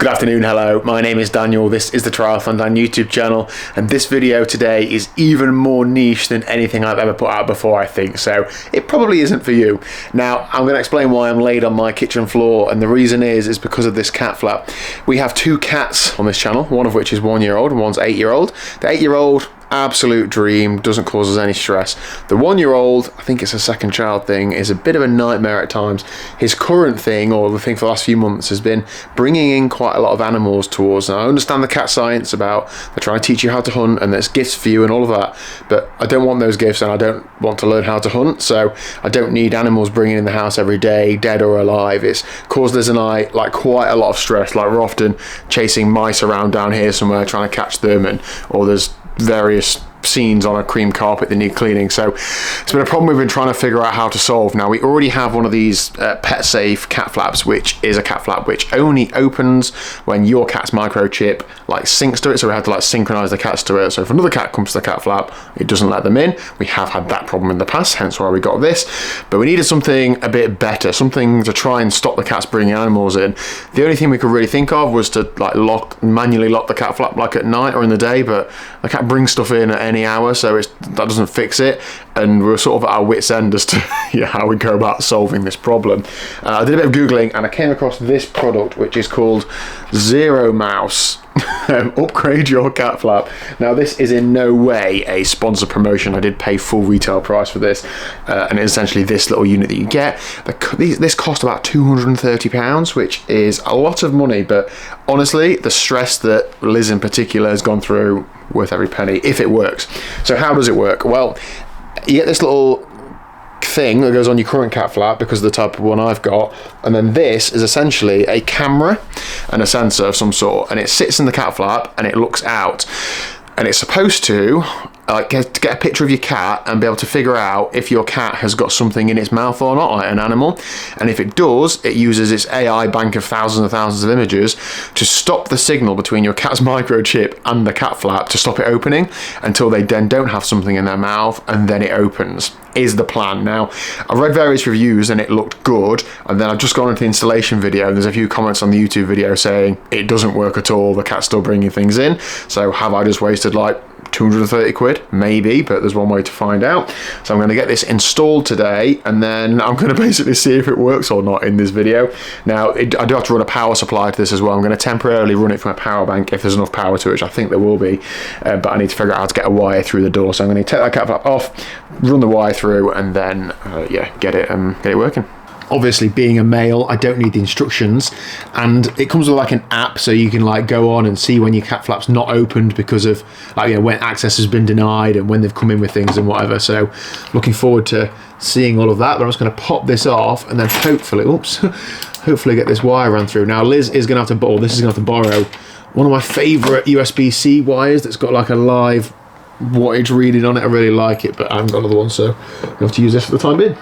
Good afternoon, hello, my name is Daniel, this is the TriathlonDan YouTube channel, and this video today is even more niche than anything I've ever put out before, I think, so it probably isn't for you. Now, I'm going to explain why I'm laid on my kitchen floor, and the reason is because of this cat flap. We have two cats on this channel, one of which is 1 year old and one's 8 year old. The 8 year old, absolute dream, doesn't cause us any stress. The 1 year old, I think it's a second child thing, is a bit of a nightmare at times. His current thing, or the thing for the last few months, has been bringing in quite a lot of animals towards. And I understand the cat science about they're trying to teach you how to hunt and there's gifts for you and all of that, but I don't want those gifts and I don't want to learn how to hunt, so I don't need animals bringing in the house every day, dead or alive. It's caused Liz and I like quite a lot of stress. Like, we're often chasing mice around down here somewhere trying to catch them, or there's various scenes on a cream carpet that need cleaning, so it's been a problem we've been trying to figure out how to solve. Now, we already have one of these pet safe cat flaps, which is a cat flap which only opens when your cat's microchip like syncs to it, so we had to like synchronize the cats to it, so if another cat comes to the cat flap it doesn't let them in. We have had that problem in the past, hence why we got this, but we needed something a bit better, something to try and stop the cats bringing animals in. The only thing we could really think of was to like manually lock the cat flap like at night or in the day, but the cat brings stuff in at any hour, so that doesn't fix it, and we're sort of at our wits' end as to how we go about solving this problem. I did a bit of googling and I came across this product which is called Zero Mouse. Upgrade your cat flap. Now, this is in no way a sponsor promotion. I did pay full retail price for this, and it's essentially this little unit that you get. This cost about £230, which is a lot of money, but honestly, the stress that Liz in particular has gone through, worth every penny if it works. So how does it work? Well, you get this little thing that goes on your current cat flap because of the type of one I've got, and then this is essentially a camera and a sensor of some sort, and it sits in the cat flap and it looks out, and it's supposed to get a picture of your cat and be able to figure out if your cat has got something in its mouth or not, like an animal, and if it does, it uses its AI bank of thousands and thousands of images to stop the signal between your cat's microchip and the cat flap, to stop it opening until they then don't have something in their mouth, and then it opens, is the plan. Now, I've read various reviews and it looked good, and then I've just gone into the installation video and there's a few comments on the YouTube video saying it doesn't work at all, the cat's still bringing things in. So have I just wasted like 230 quid? Maybe, but there's one way to find out. So I'm going to get this installed today, and then I'm going to basically see if it works or not in this video. Now, I do have to run a power supply to this as well. I'm going to temporarily run it from a power bank if there's enough power to it, which I think there will be, but I need to figure out how to get a wire through the door. So I'm going to take that cat flap off, run the wire through, and then get it working. Obviously, being a male, I don't need the instructions, and it comes with like an app, so you can like go on and see when your cat flap's not opened because of when access has been denied and when they've come in with things and whatever. So looking forward to seeing all of that, but I'm just going to pop this off and then hopefully get this wire run through. Now, Liz is going to have to borrow one of my favourite USB-C wires that's got like a live wattage reading on it. I really like it, but I haven't got another one, so I have to use this for the time being.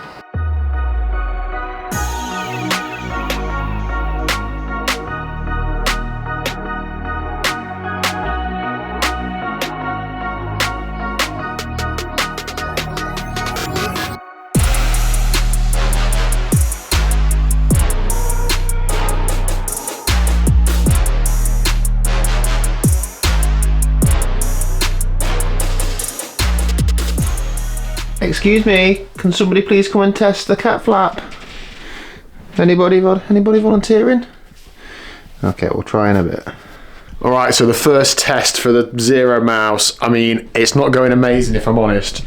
Excuse me, can somebody please come and test the cat flap? Anybody volunteering? Okay, we'll try in a bit. Alright, so the first test for the Zero Mouse, I mean, it's not going amazing if I'm honest.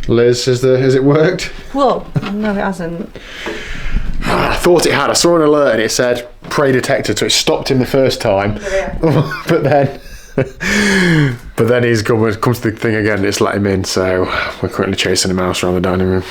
Liz, has it worked? Well, no, it hasn't. I thought it had. I saw an alert and it said prey detected, so it stopped him the first time. But then he's comes to the thing again, it's let him in, so we're currently chasing a mouse around the dining room.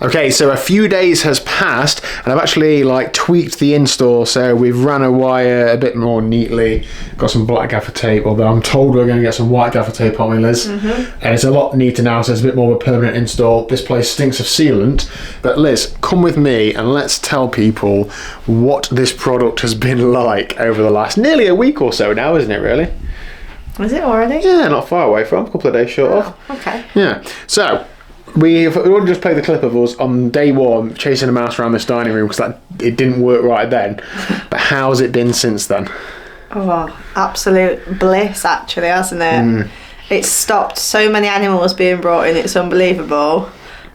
Okay, so a few days has passed and I've actually like tweaked the install, so we've ran a wire a bit more neatly, got some black gaffer tape, although I'm told we're going to get some white gaffer tape on me, Liz. And it's a lot neater now, so it's a bit more of a permanent install. This place stinks of sealant, but Liz, come with me and let's tell people what this product has been like over the last nearly a week or so now, isn't it really? Is it already? Yeah, not far away from, a couple of days short off. Okay. Yeah, so We've already just played the clip of us on day one chasing a mouse around this dining room because it didn't work right then. But how's it been since then? Oh, absolute bliss, actually, hasn't it? It's stopped so many animals being brought in. It's unbelievable.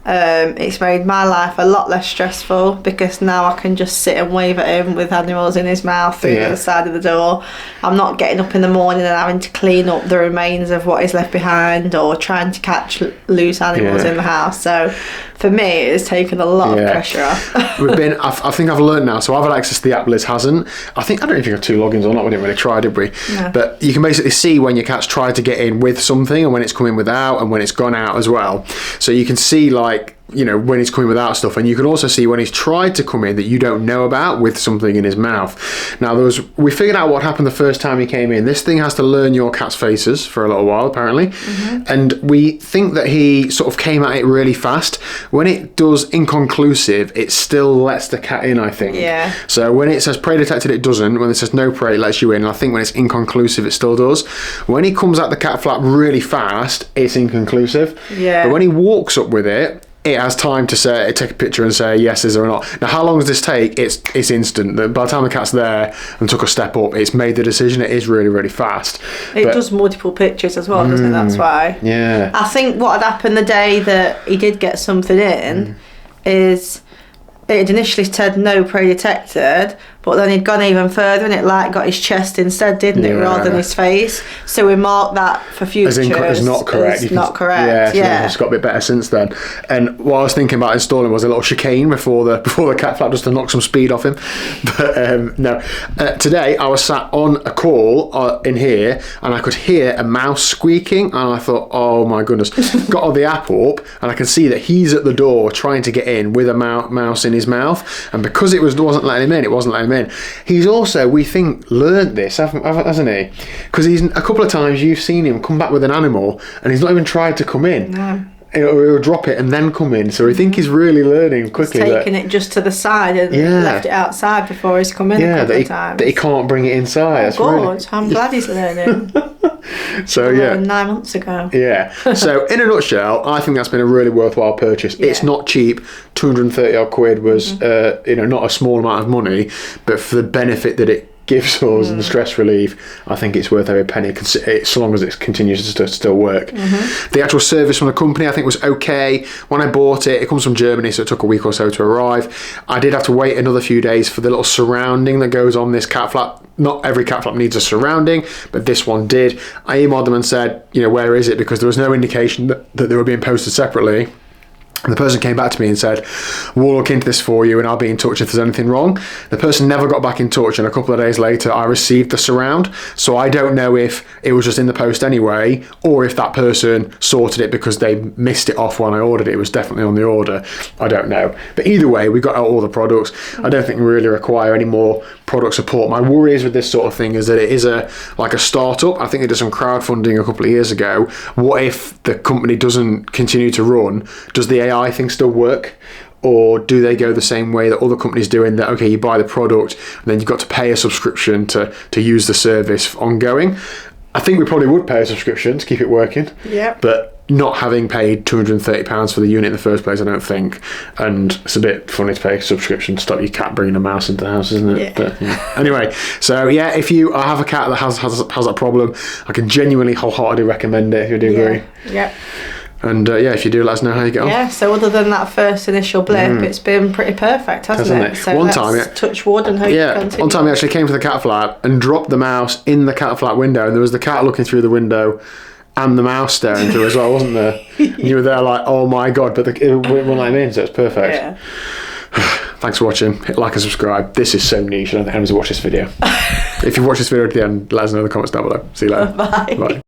It's made my life a lot less stressful because now I can just sit and wave at him with animals in his mouth through the other side of the door. I'm not getting up in the morning and having to clean up the remains of what is left behind or trying to catch loose animals in the house. So for me, it has taken a lot of pressure off. I think I've learned now. So I've had access to the app. Liz hasn't. I don't know if you have 2 logins or not. We didn't really try, did we? No. But you can basically see when your cat's tried to get in with something and when it's come in without and when it's gone out as well. So you can see when he's coming without stuff, and you can also see when he's tried to come in that you don't know about with something in his mouth. Now we figured out what happened the first time he came in. This thing has to learn your cat's faces for a little while apparently, and we think that he sort of came at it really fast. When it does inconclusive, it still lets the cat in, I think. Yeah. So when it says prey detected, it doesn't. When it says no prey, it lets you in. And I think when it's inconclusive, it still does. When he comes at the cat flap really fast, it's inconclusive. Yeah. But when he walks up with it has time to take a picture and say yes, is there or not. Now, how long does this take? It's instant. By the time the cat's there and took a step up, it's made the decision. It is really, really fast. It does multiple pictures as well, doesn't it? That's why. Yeah. I think what had happened the day that he did get something in is it initially said no prey detected, but then he'd gone even further and it got his chest instead, didn't it, rather than his face. So we marked that for future as not correct. As not correct. Yeah. It's got a bit better since then. And what I was thinking about installing was a little chicane before the cat flap, just to knock some speed off him. But no. Today I was sat on a call in here and I could hear a mouse squeaking and I thought, oh my goodness. Got all the app up and I can see that he's at the door trying to get in with a mouse in his mouth, and because it wasn't letting him in, it wasn't letting him in. He's also, we think, learnt this, hasn't he? Because he's a couple of times you've seen him come back with an animal and he's not even tried to come in. No. He'll drop it and then come in. So we think he's really learning quickly. He's taken it just to the side and left it outside before he's come in a couple of times. That he can't bring it inside. I'm glad he's learning. So 9 months ago. Yeah. So in a nutshell, I think that's been a really worthwhile purchase. Yeah. It's not cheap. 230 odd quid was not a small amount of money, but for the benefit that it gives us and the stress relief, I think it's worth every penny, so long as it continues to still work. The actual service from the company, I think, was okay. When I bought it comes from Germany, so it took a week or so to arrive. I did have to wait another few days for the little surrounding that goes on this cat flap. Not every cat flap needs a surrounding, but this one did. I emailed them and said, where is it? Because there was no indication that they were being posted separately. And the person came back to me and said, we'll look into this for you and I'll be in touch if there's anything wrong. The person never got back in touch, and a couple of days later I received the surround. So I don't know if it was just in the post anyway, or if that person sorted it because they missed it off when I ordered it. It was definitely on the order. I don't know. But either way, we got out all the products. I don't think we really require any more product support. My worries with this sort of thing is that it is like a startup. I think they did some crowdfunding a couple of years ago. What if the company doesn't continue to run? Does the AI thing still work? Or do they go the same way that other companies do, in that, okay, you buy the product and then you've got to pay a subscription to use the service ongoing? I think we probably would pay a subscription to keep it working. Yeah. But not having paid £230 for the unit in the first place, I don't think. And it's a bit funny to pay a subscription to stop your cat bringing a mouse into the house, isn't it? Yeah. But, Anyway, so yeah, if you have a cat that has that problem, I can genuinely wholeheartedly recommend it if you do agree. Yeah. And if you do, let us know how you get on. Yeah, so other than that first initial blip, it's been pretty perfect, hasn't it? So one time, touch wood and hope it continues. One time he actually came to the cat flap and dropped the mouse in the cat flap window, and there was the cat looking through the window and the mouse staring through as well, wasn't there? And you were there like, oh my God, but it wouldn't let him in, so it's perfect. Yeah. Thanks for watching. Hit like and subscribe. This is so niche. I don't think anyone's watched this video. If you've watched this video at the end, let us know in the comments down below. See you later. Bye. Bye.